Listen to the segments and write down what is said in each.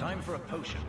Time for a potion.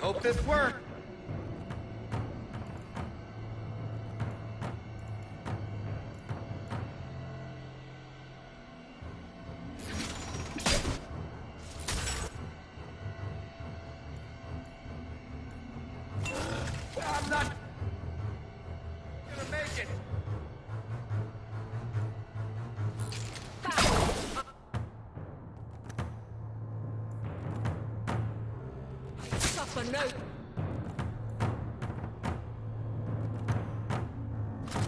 Hope this works. I'm not gonna make it. Suffer no.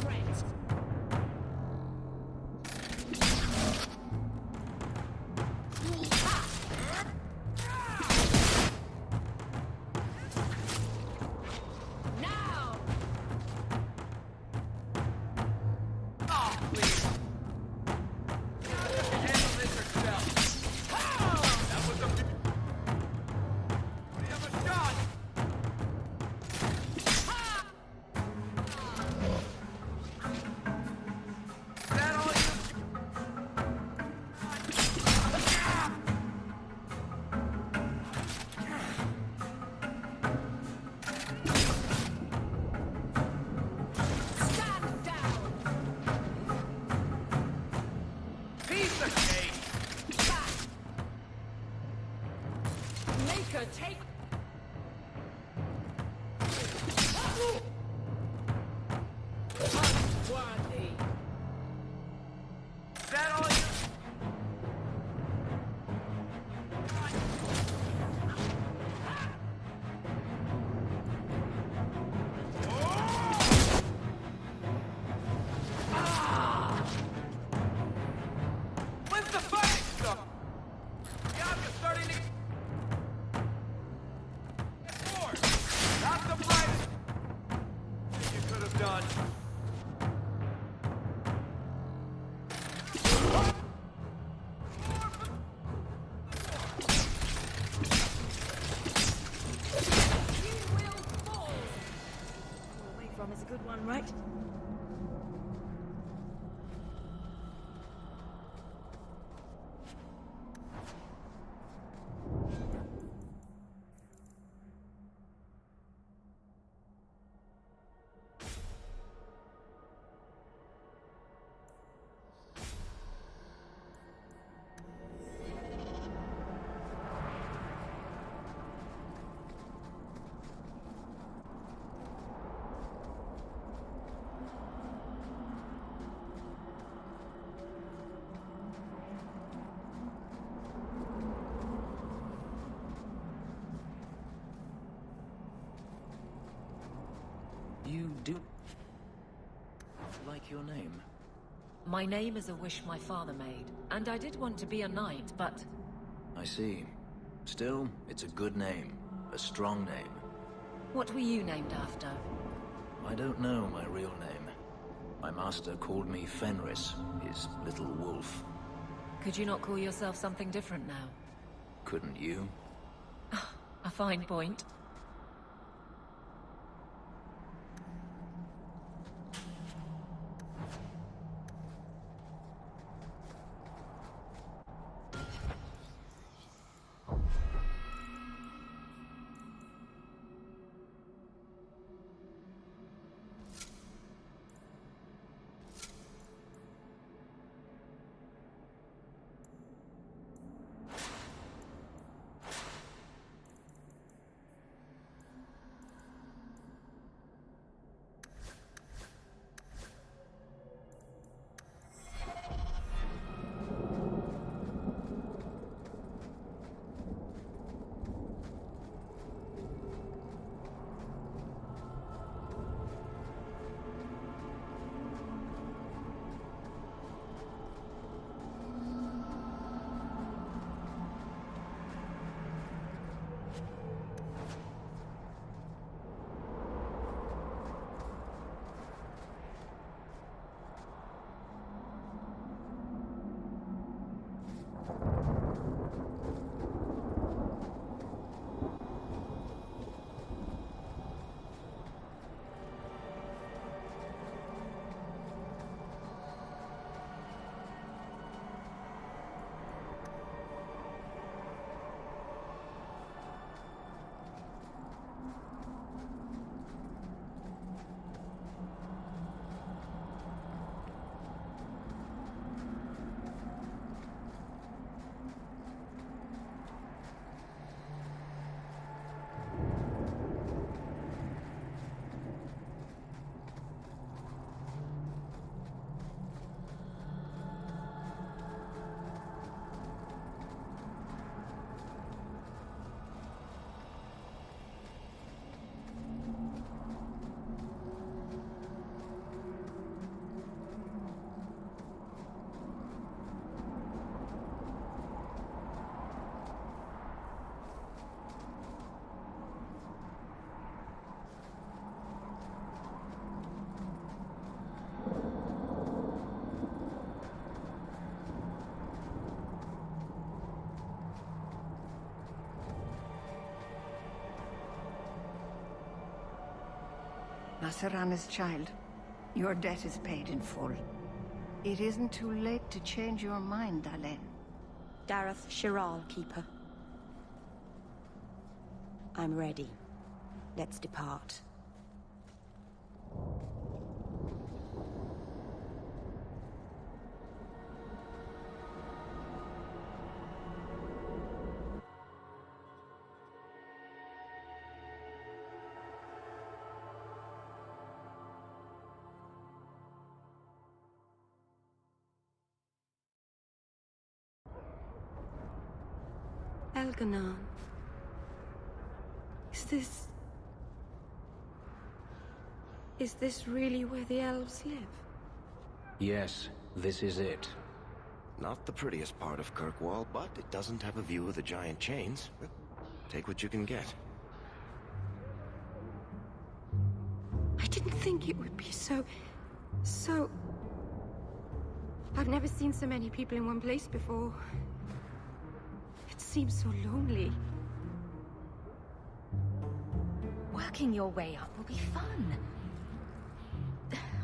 Friends. Now. Oh, please. worthy. Is that all you? When's the fighting stuff? The odds are starting to get more. Not the brightest thing you could have done. You will fall. Away from is a good one, right? You do like your name? My name is a wish my father made, and I did want to be a knight, but... I see. Still, it's a good name. A strong name. What were you named after? I don't know my real name. My master called me Fenris, his little wolf. Could you not call yourself something different now? Couldn't you? A fine point. Masarana's child, your debt is paid in full. It isn't too late to change your mind, Avelin. Dareth Shiral, Keeper. I'm ready. Let's depart. Elganon. Is this really where the elves live? Yes, this is it. Not the prettiest part of Kirkwall, but it doesn't have a view of the giant chains. Take what you can get. I didn't think it would be so... I've never seen so many people in one place before. It seems so lonely. Working your way up will be fun.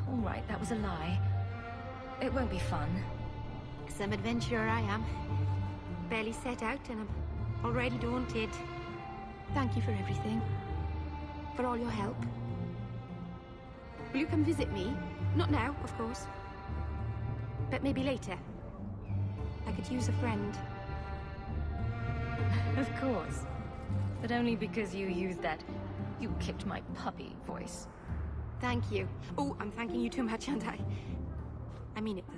All right, that was a lie. It won't be fun. Some adventurer I am. Barely set out and I'm already daunted. Thank you for everything. For all your help. Will you come visit me? Not now, of course. But maybe later. I could use a friend. Of course. But only because you used that "you kicked my puppy" voice. Thank you. Oh, I'm thanking you too much, aren't I? I mean it, though.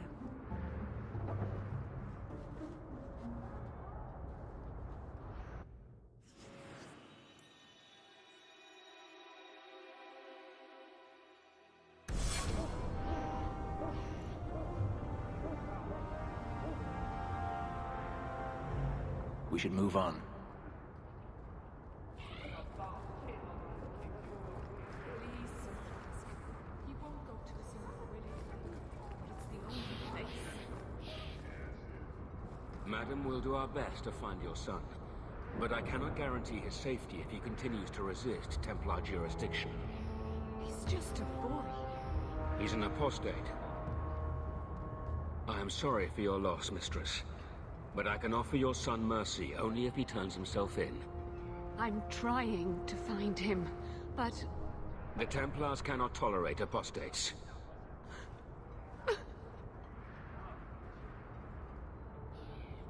We should move on. Madam, we'll do our best to find your son. But I cannot guarantee his safety if he continues to resist Templar jurisdiction. He's just a boy. He's an apostate. I am sorry for your loss, mistress. But I can offer your son mercy only if he turns himself in. I'm trying to find him, but... The Templars cannot tolerate apostates.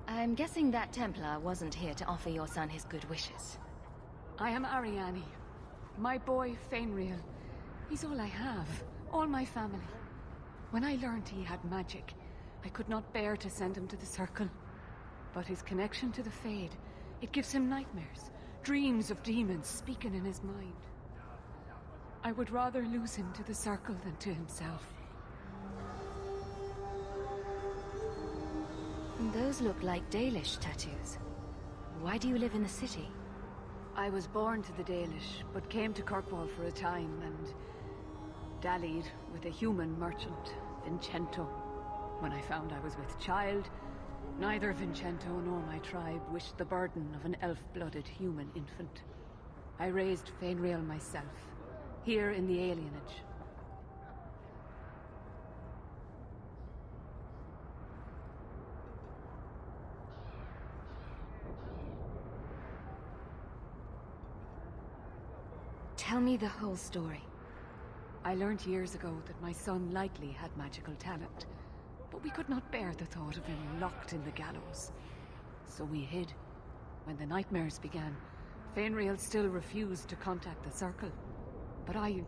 I'm guessing that Templar wasn't here to offer your son his good wishes. I am Ariane. My boy, Fenrir. He's all I have. All my family. When I learned he had magic, I could not bear to send him to the Circle. But his connection to the Fade, it gives him nightmares. Dreams of demons speaking in his mind. I would rather lose him to the Circle than to himself. Those look like Dalish tattoos. Why do you live in the city? I was born to the Dalish, but came to Kirkwall for a time and dallied with a human merchant, Vincento. When I found I was with child, neither Vincento nor my tribe wished the burden of an elf-blooded human infant. I raised Fenrir myself, here in the alienage. Tell me the whole story. I learned years ago that my son likely had magical talent, but we could not bear the thought of him locked in the gallows. So we hid. When the nightmares began, Fenrir still refused to contact the Circle. But I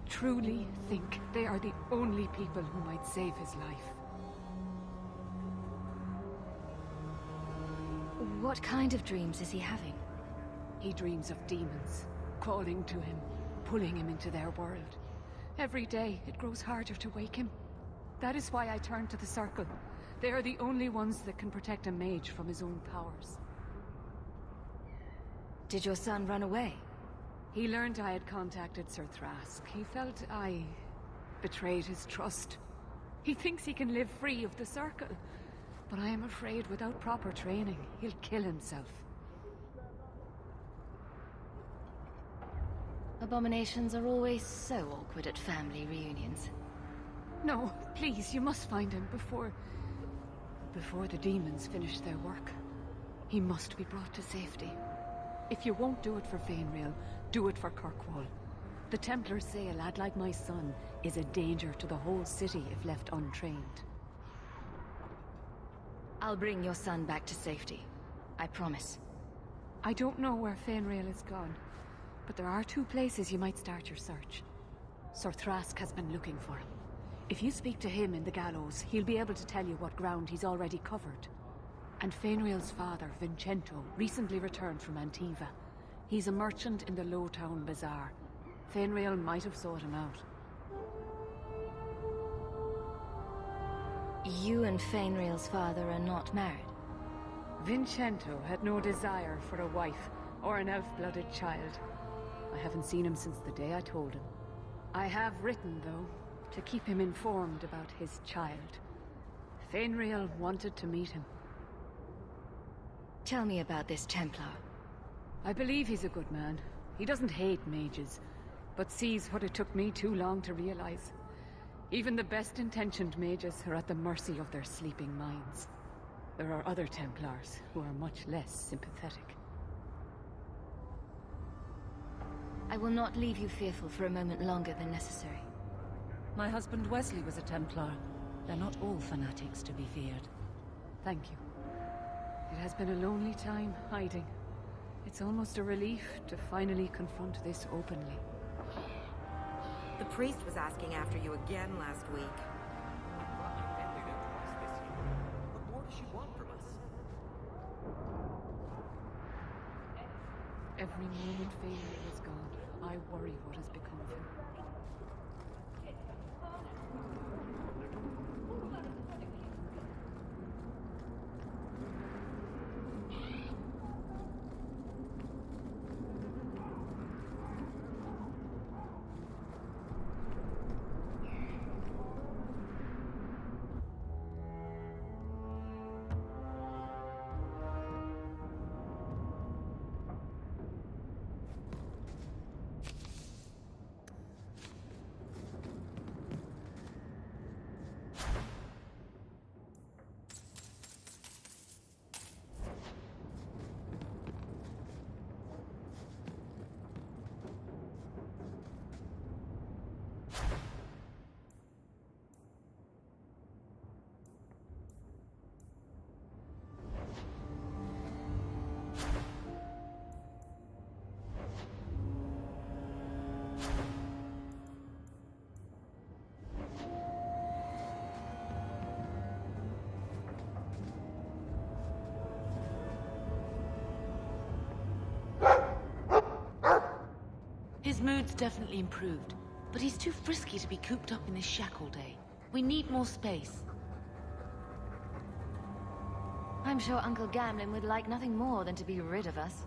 truly think they are the only people who might save his life. What kind of dreams is he having? He dreams of demons, calling to him, pulling him into their world. Every day, it grows harder to wake him. That is why I turned to the Circle. They are the only ones that can protect a mage from his own powers. Did your son run away? He learned I had contacted Sir Thrask. He felt I betrayed his trust. He thinks he can live free of the Circle. But I am afraid without proper training, he'll kill himself. Abominations are always so awkward at family reunions. No, please, you must find him before the demons finish their work. He must be brought to safety. If you won't do it for Fenrir, do it for Kirkwall. The Templars say a lad like my son is a danger to the whole city if left untrained. I'll bring your son back to safety. I promise. I don't know where Fenrir is gone, but there are two places you might start your search. Sir Thrask has been looking for him. If you speak to him in the gallows, he'll be able to tell you what ground he's already covered. And Fainriel's father, Vincento, recently returned from Antiva. He's a merchant in the Lowtown Bazaar. Fainriel might have sought him out. You and Fainriel's father are not married? Vincento had no desire for a wife or an elf-blooded child. I haven't seen him since the day I told him. I have written, though, to keep him informed about his child. Fainriel wanted to meet him. Tell me about this Templar. I believe he's a good man. He doesn't hate mages, but sees what it took me too long to realize. Even the best-intentioned mages are at the mercy of their sleeping minds. There are other Templars who are much less sympathetic. I will not leave you fearful for a moment longer than necessary. My husband Wesley was a Templar. They're not all fanatics to be feared. Thank you. It has been a lonely time hiding. It's almost a relief to finally confront this openly. The priest was asking after you again last week. What more does she want from us? Every moment Fainriel is gone, I worry what has become of him. His mood's definitely improved, but he's too frisky to be cooped up in this shack all day. We need more space. I'm sure Uncle Gamlin would like nothing more than to be rid of us.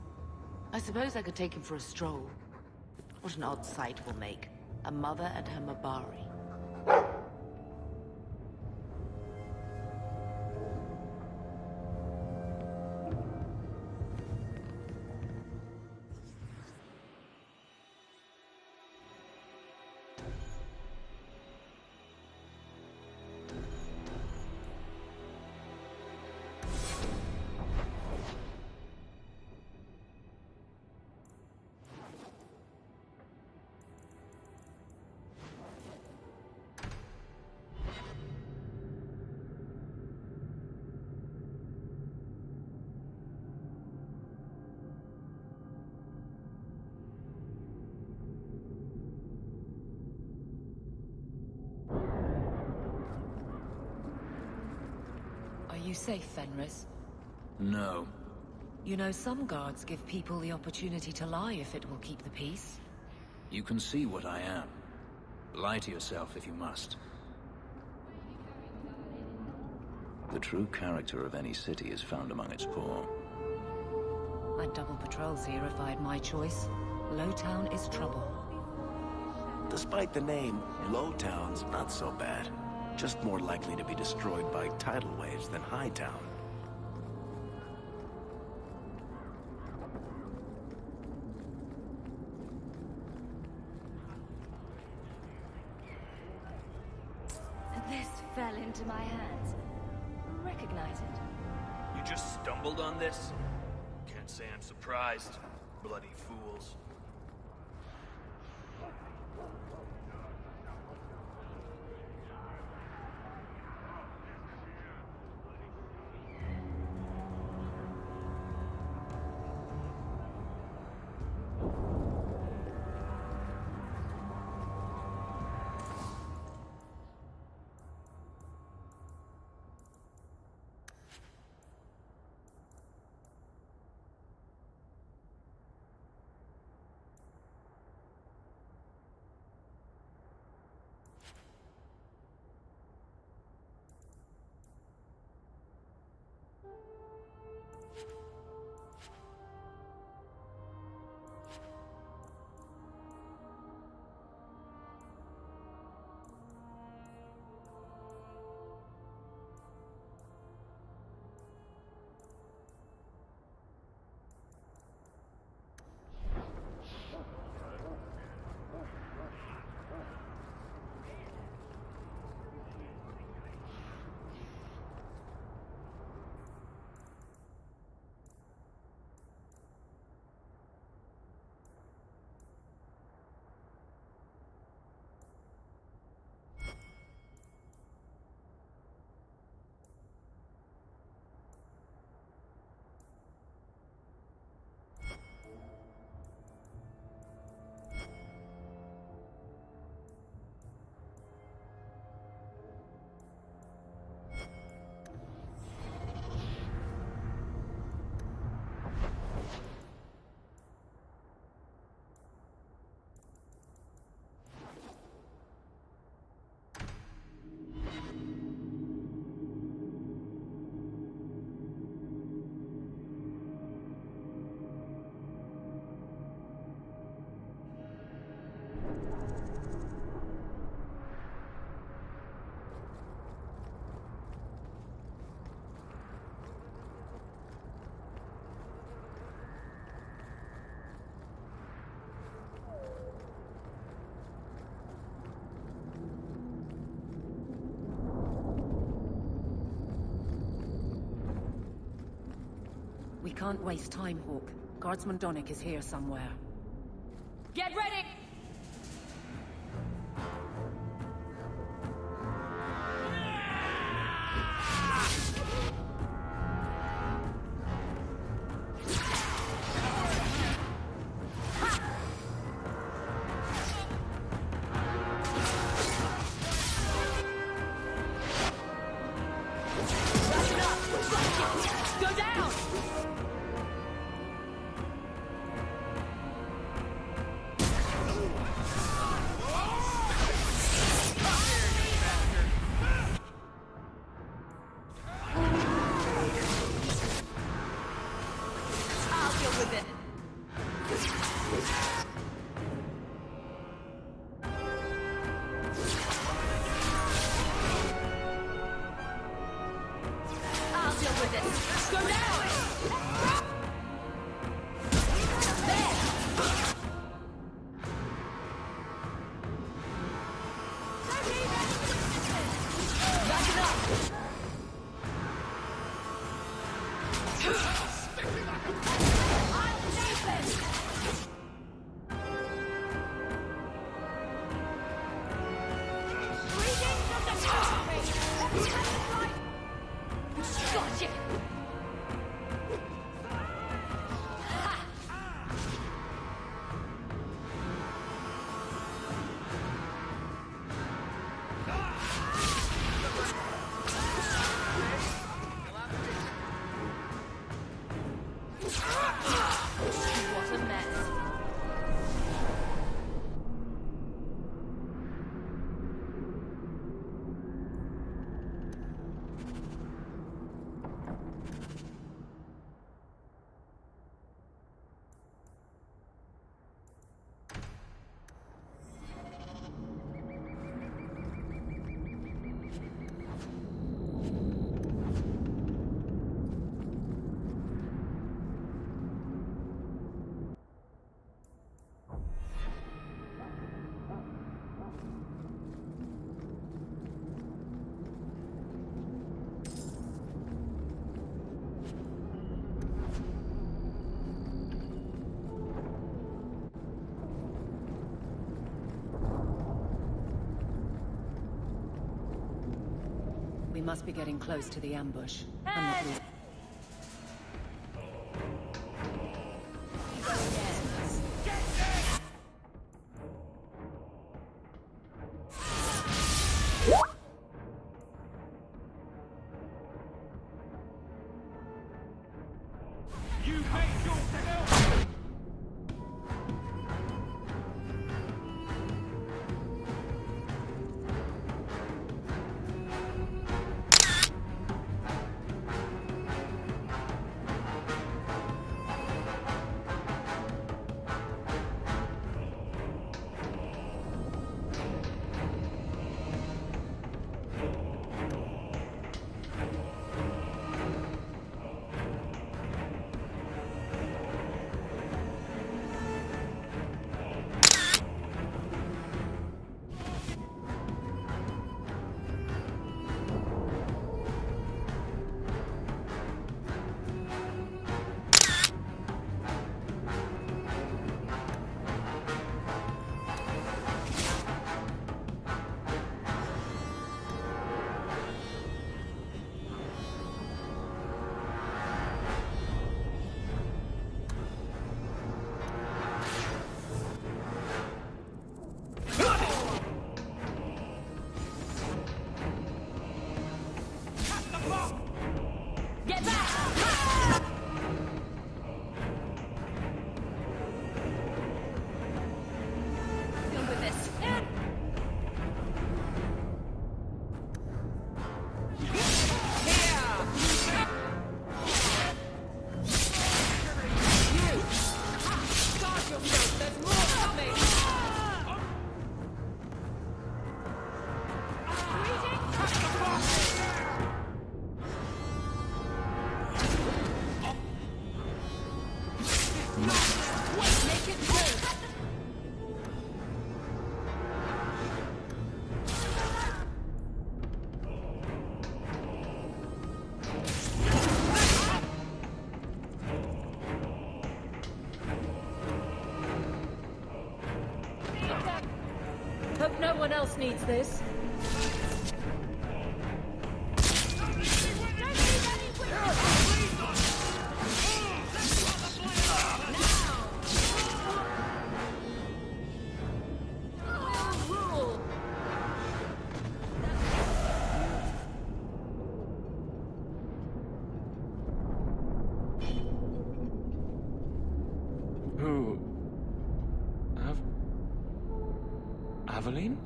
I suppose I could take him for a stroll. What an odd sight we'll make. A mother and her Mabari. Are you safe, Fenris? No. You know, some guards give people the opportunity to lie if it will keep the peace. You can see what I am. Lie to yourself if you must. The true character of any city is found among its poor. I'd double patrols here if I had my choice. Lowtown is trouble. Despite the name, Lowtown's not so bad. Just more likely to be destroyed by tidal waves than Hightown. This fell into my hands. Recognize it? You just stumbled on this? Can't say I'm surprised. Bloody fools. We can't waste time, Hawk. Guardsman Donnik is here somewhere. Get ready! Go down! I'll deal with it. I'll deal with it. Go down! Gotcha! What a mess. We must be getting close to the ambush. I'm not losing. You make yourself! needs this. Who? Avelin?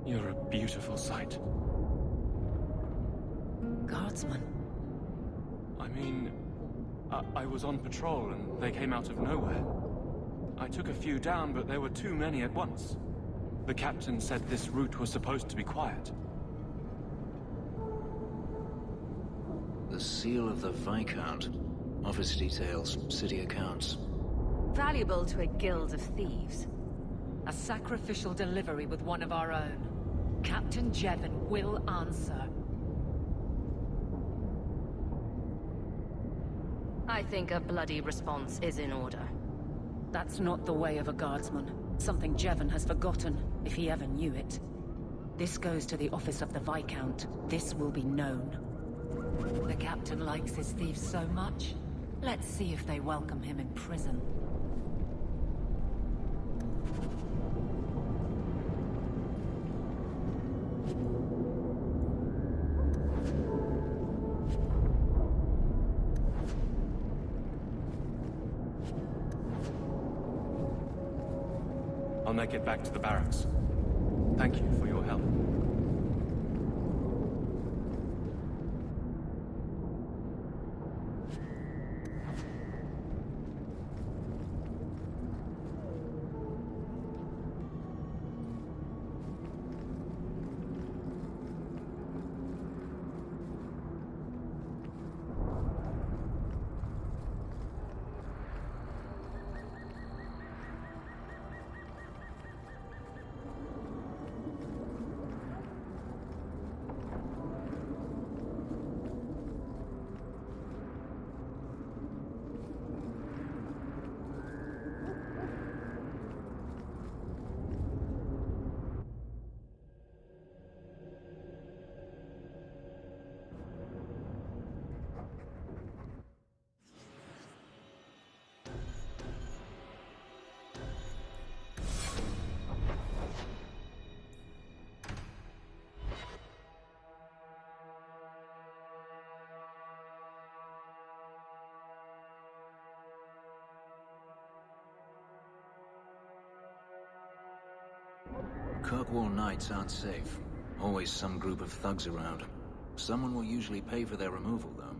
You're a beautiful sight. Guardsman. I mean, I was on patrol and they came out of nowhere. I took a few down, but there were too many at once. The captain said this route was supposed to be quiet. The seal of the Viscount. Office details, city accounts. Valuable to a guild of thieves. A sacrificial delivery with one of our own. Captain Jevon will answer. I think a bloody response is in order. That's not the way of a guardsman. Something Jevon has forgotten, if he ever knew it. This goes to the office of the Viscount. This will be known. The captain likes his thieves so much. Let's see if they welcome him in prison. I'll make it back to the barracks. Thank you for your help. Kirkwall nights aren't safe. Always some group of thugs around. Someone will usually pay for their removal, though.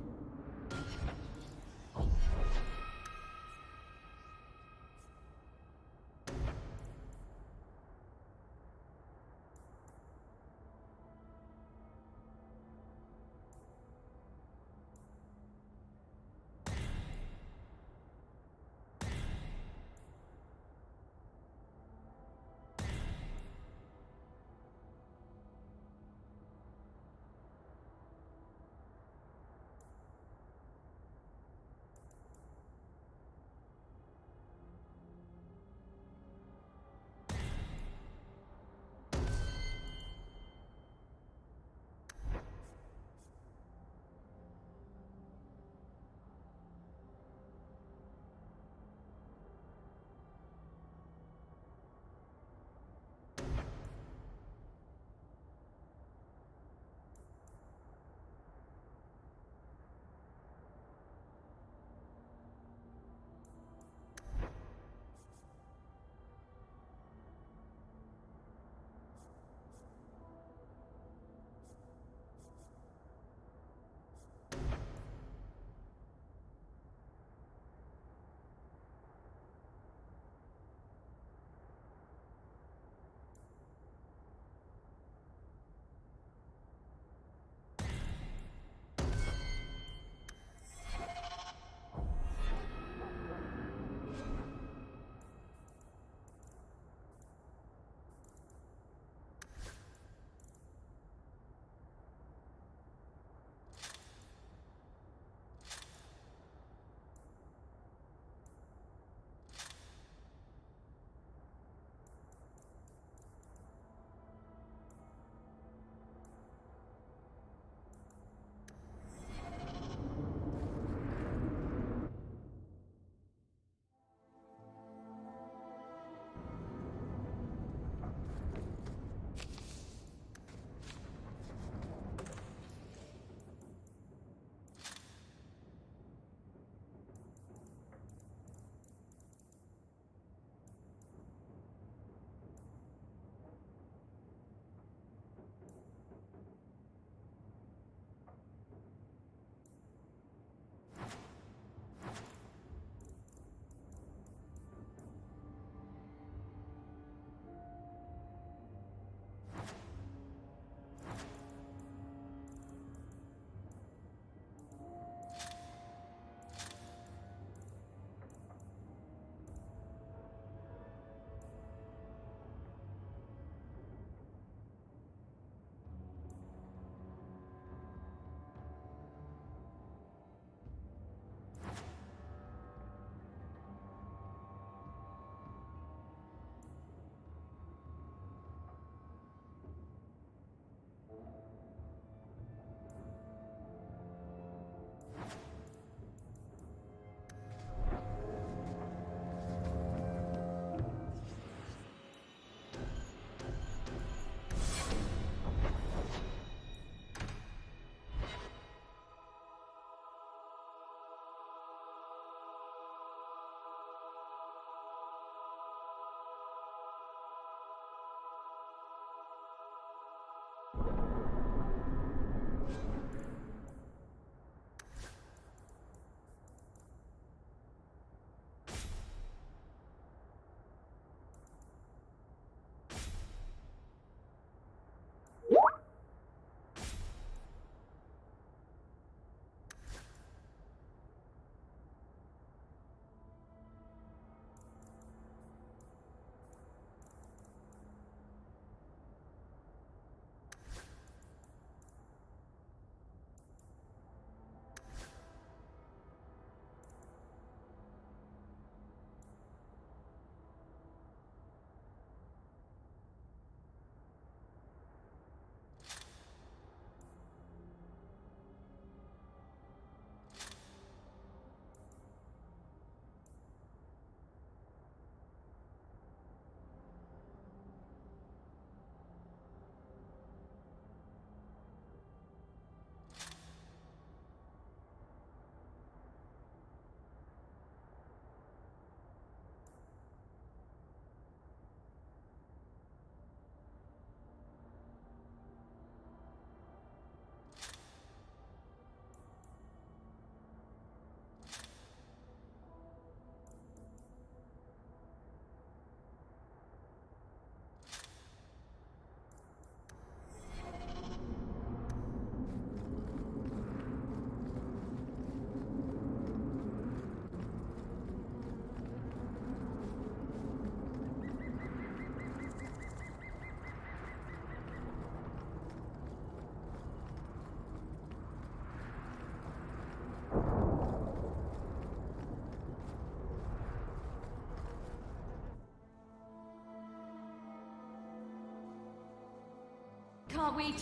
Can't we...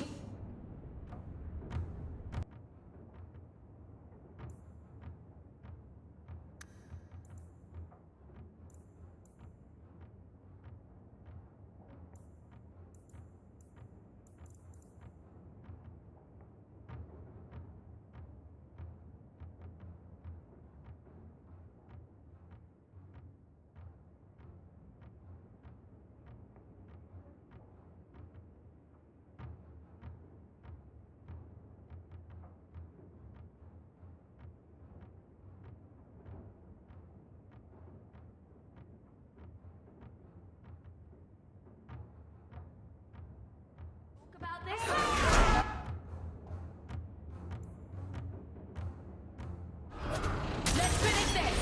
about this? Let's finish this!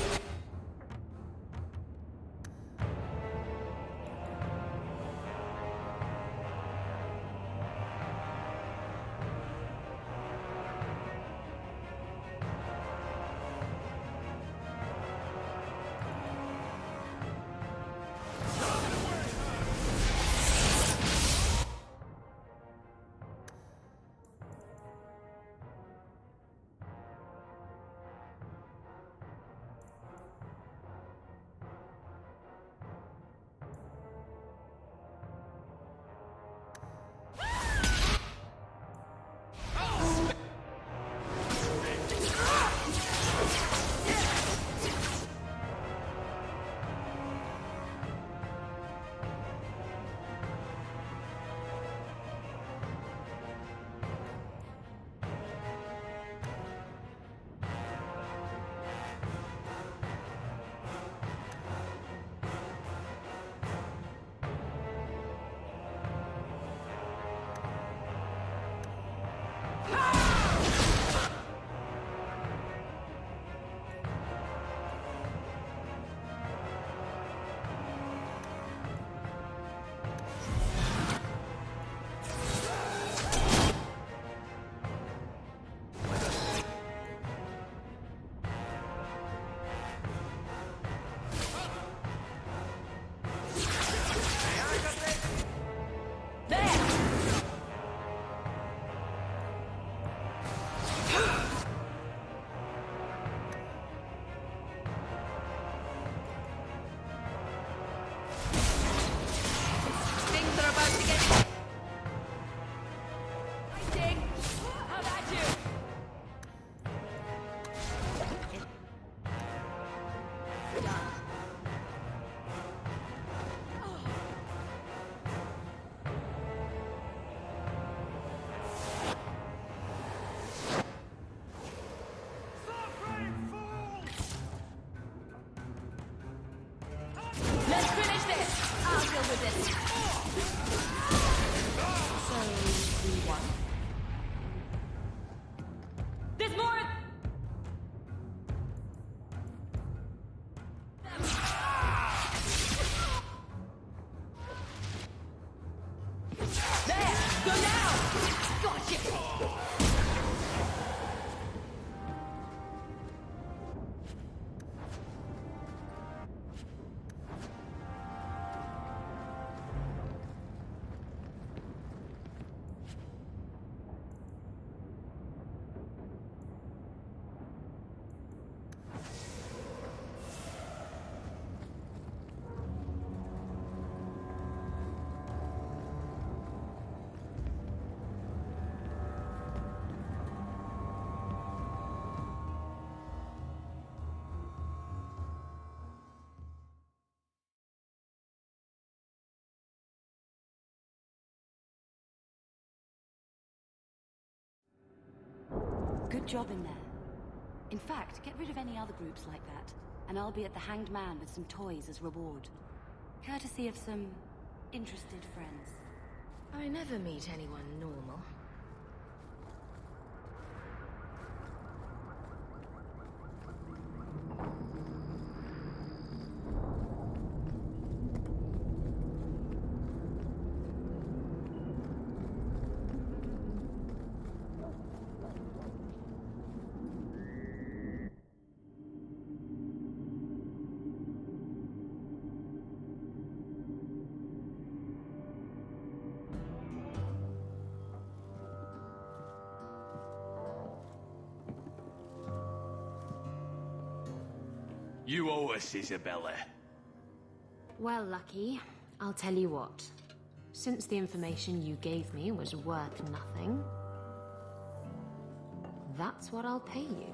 Good job in there. In fact, get rid of any other groups like that, and I'll be at the Hanged Man with some toys as reward. Courtesy of some interested friends. I never meet anyone normal. You owe us, Isabella. Well, Lucky, I'll tell you what. Since the information you gave me was worth nothing, that's what I'll pay you.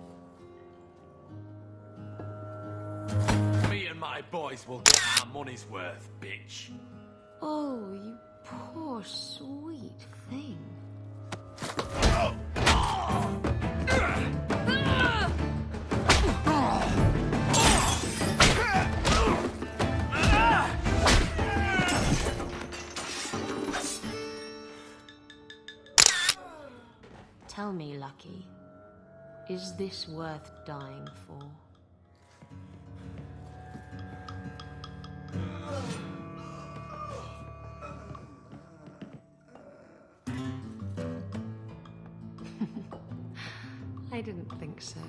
Me and my boys will get our money's worth, bitch. Oh, you poor, sweet thing. Tell me, Lucky, is this worth dying for? I didn't think so.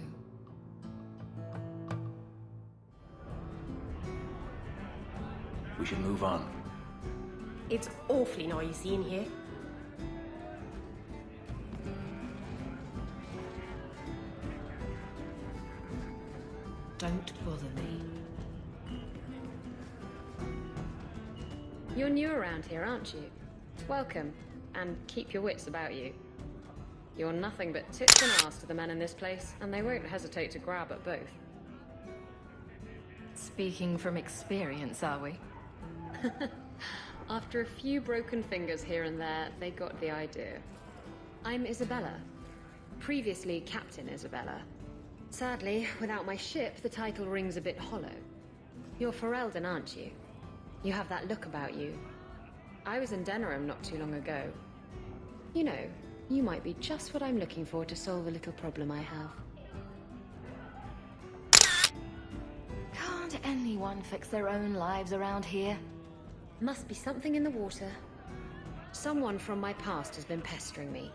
We should move on. It's awfully noisy in here. Don't bother me. You're new around here, aren't you? Welcome, and keep your wits about you. You're nothing but tits and arse to the men in this place, and they won't hesitate to grab at both. Speaking from experience, are we? After a few broken fingers here and there, they got the idea. I'm Isabella. Previously Captain Isabella. Sadly, without my ship, the title rings a bit hollow. You're Ferelden, aren't you? You have that look about you. I was in Denerim not too long ago. You know, you might be just what I'm looking for to solve a little problem I have. Can't anyone fix their own lives around here? Must be something in the water. Someone from my past has been pestering me.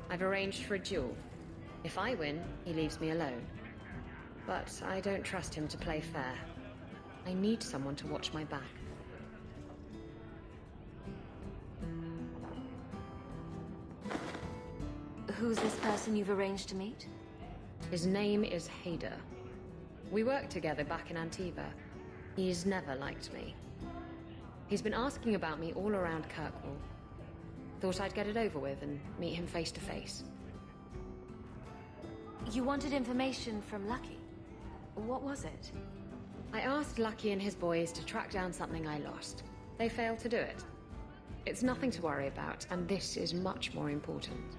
I've arranged for a duel. If I win, he leaves me alone. But I don't trust him to play fair. I need someone to watch my back. Who's this person you've arranged to meet? His name is Hader. We worked together back in Antiva. He's never liked me. He's been asking about me all around Kirkwall. Thought I'd get it over with and meet him face to face. You wanted information from Lucky. What was it? I asked Lucky and his boys to track down something I lost. They failed to do it. It's nothing to worry about, and this is much more important.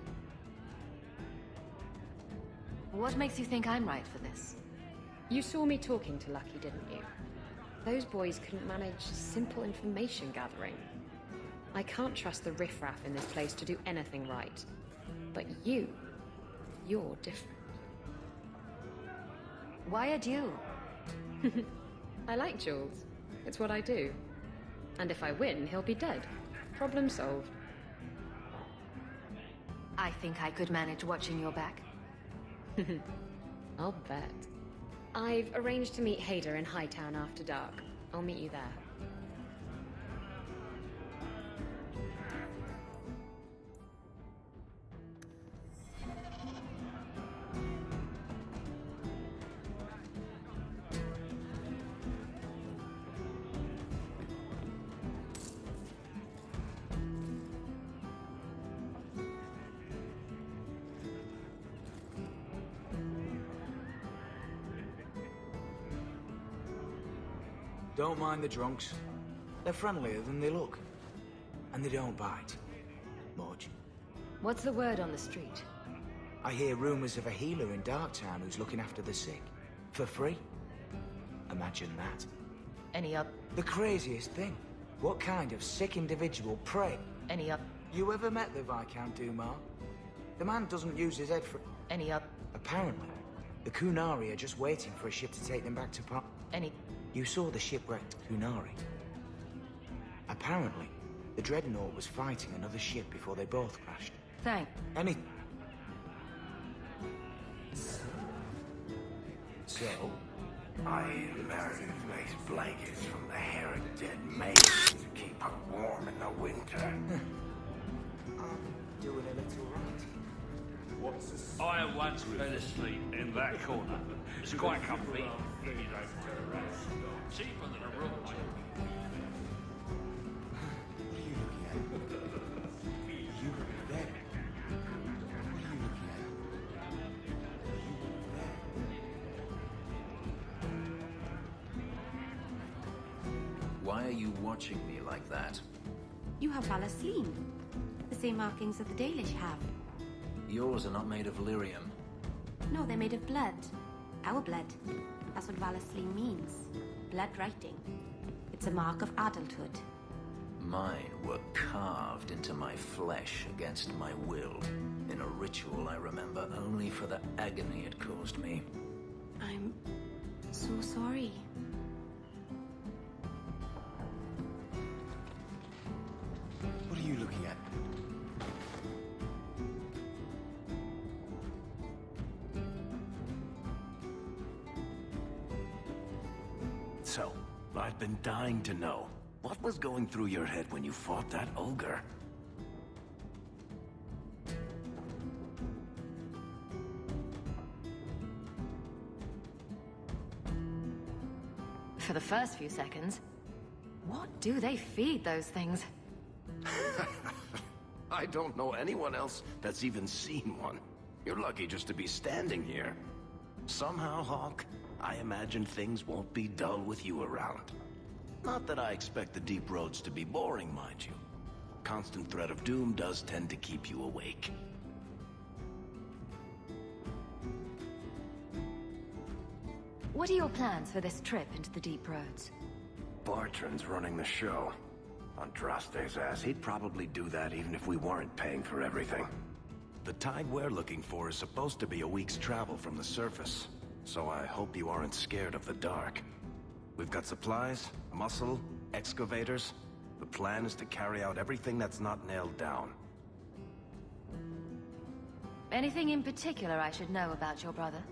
What makes you think I'm right for this? You saw me talking to Lucky, didn't you? Those boys couldn't manage simple information gathering. I can't trust the riffraff in this place to do anything right. But you're different. Why a duel? I like duels. It's what I do. And if I win, he'll be dead. Problem solved. I think I could manage watching your back. I'll bet. I've arranged to meet Hader in Hightown after dark. I'll meet you there. Don't mind the drunks. They're friendlier than they look. And they don't bite. Much. What's the word on the street? I hear rumors of a healer in Darktown who's looking after the sick. For free. Imagine that. Any up? The craziest thing. What kind of sick individual prey? Any up? You ever met the Viscount Dumas? The man doesn't use his head for... Any up? Apparently. The Kunari are just waiting for a ship to take them back to Par... Any... You saw the shipwrecked Kunari. Apparently, the Dreadnought was fighting another ship before they both crashed. Thank... Any... So, I learned to make blankets from the hair of dead maids to keep her warm in the winter. I'm doing a little right. I once fell asleep in that corner. It's quite comfy. Cheaper than a room. Why are you watching me like that? You have Valasleen. The same markings that the Dalish have. Yours are not made of lyrium. No, they're made of blood. Our blood. That's what Valasleen means. Blood writing. It's a mark of adulthood. Mine were carved into my flesh against my will, in a ritual I remember only for the agony it caused me. I'm so sorry. What are you looking at? So, I've been dying to know. What was going through your head when you fought that ogre? For the first few seconds, what do they feed those things? I don't know anyone else that's even seen one. You're lucky just to be standing here. Somehow, Hawk, I imagine things won't be dull with you around. Not that I expect the deep roads to be boring, mind you. Constant threat of doom does tend to keep you awake. What are your plans for this trip into the deep roads? Bartrand's running the show. Andraste's ass, he'd probably do that even if we weren't paying for everything. The tide we're looking for is supposed to be a week's travel from the surface, so I hope you aren't scared of the dark. We've got supplies, muscle, excavators. The plan is to carry out everything that's not nailed down. Anything in particular I should know about your brother?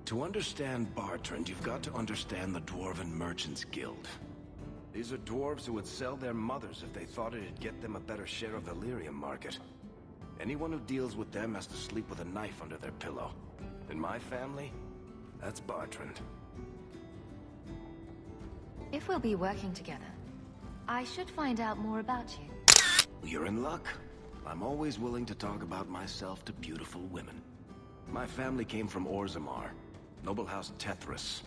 To understand Bartrand, you've got to understand the Dwarven Merchants Guild. These are dwarves who would sell their mothers if they thought it'd get them a better share of the lyrium market. Anyone who deals with them has to sleep with a knife under their pillow. In my family, that's Bartrand. If we'll be working together, I should find out more about you. You're in luck. I'm always willing to talk about myself to beautiful women. My family came from Orzammar, noble house Tethras,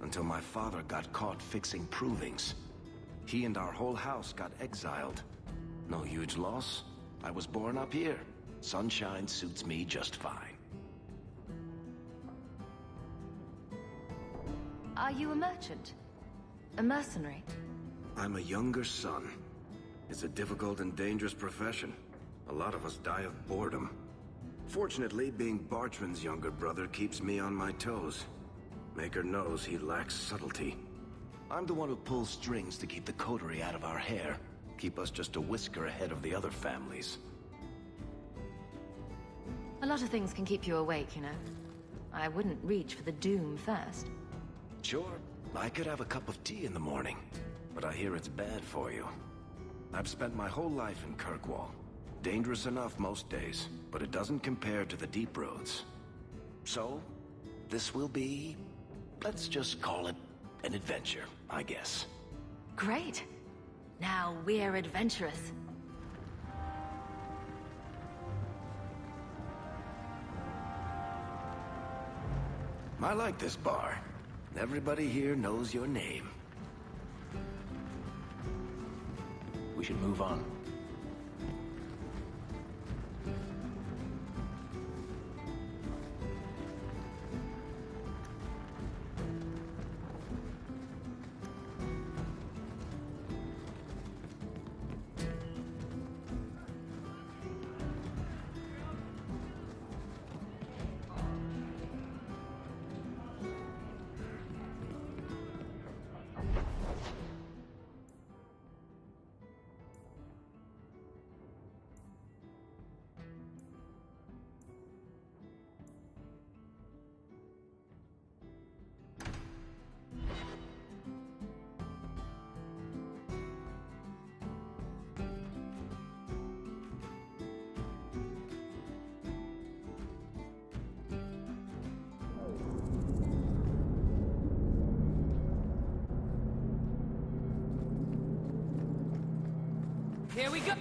until my father got caught fixing provings. He and our whole house got exiled. No huge loss. I was born up here. Sunshine suits me just fine. Are you a merchant? A mercenary? I'm a younger son. It's a difficult and dangerous profession. A lot of us die of boredom. Fortunately, being Bartrand's younger brother keeps me on my toes. Maker knows he lacks subtlety. I'm the one who pulls strings to keep the coterie out of our hair. Keep us just a whisker ahead of the other families. A lot of things can keep you awake, you know. I wouldn't reach for the doom first. Sure, I could have a cup of tea in the morning, but I hear it's bad for you. I've spent my whole life in Kirkwall. Dangerous enough most days, but it doesn't compare to the deep roads. So, this will be, let's just call it an adventure, I guess. Great. Now we're adventurous. I like this bar. Everybody here knows your name. We should move on. Here we go!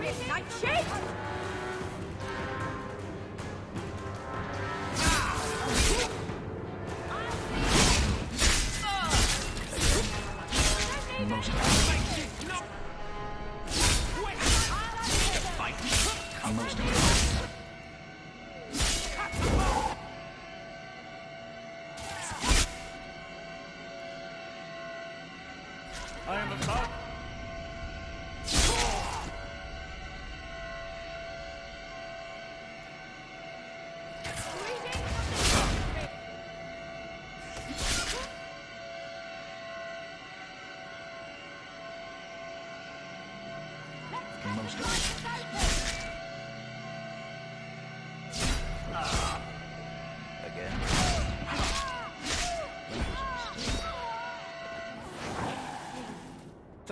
Yes, I am about...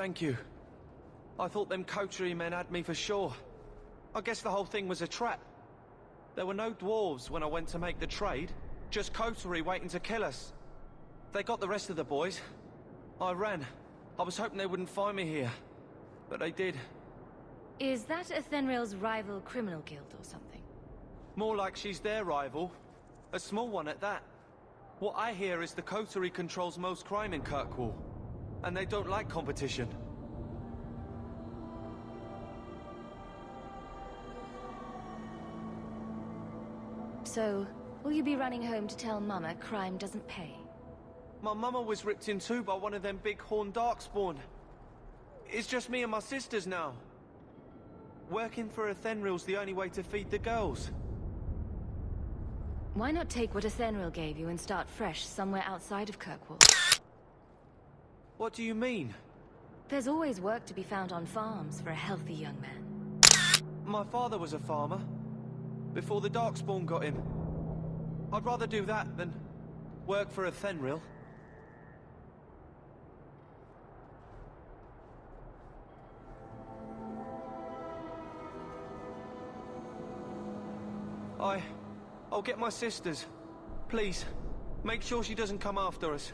Thank you. I thought them coterie men had me for sure. I guess the whole thing was a trap. There were no dwarves when I went to make the trade, just coterie waiting to kill us. They got the rest of the boys. I ran. I was hoping they wouldn't find me here, but they did. Is that Athenril's rival criminal guild or something? More like she's their rival. A small one at that. What I hear is the coterie controls most crime in Kirkwall. And they don't like competition. So, will you be running home to tell Mama crime doesn't pay? My mama was ripped in two by one of them big horned darkspawn. It's just me and my sisters now. Working for Athenril's the only way to feed the girls. Why not take what Athenril gave you and start fresh somewhere outside of Kirkwall? What do you mean? There's always work to be found on farms for a healthy young man. My father was a farmer. Before the Darkspawn got him. I'd rather do that than work for a Fenrir. I'll get my sisters. Please, make sure she doesn't come after us.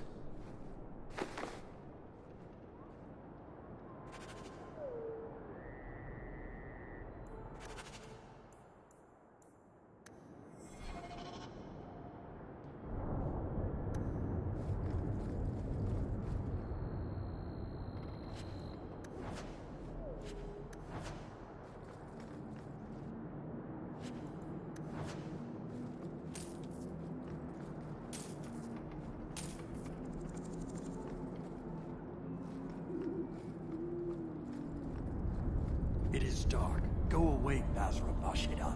It is dark. Go away, Basra Bashidan.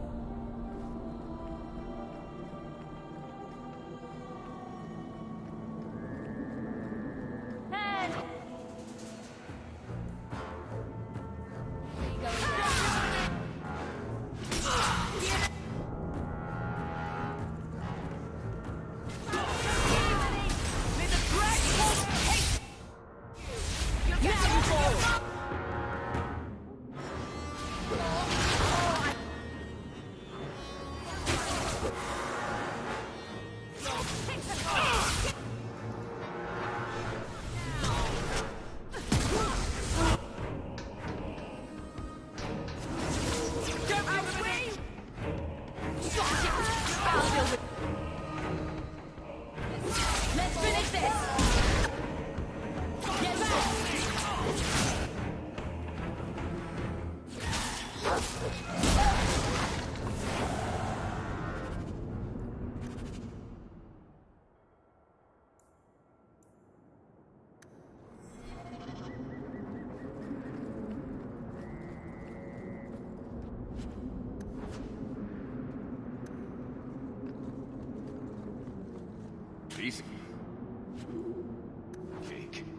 Easy. Cake.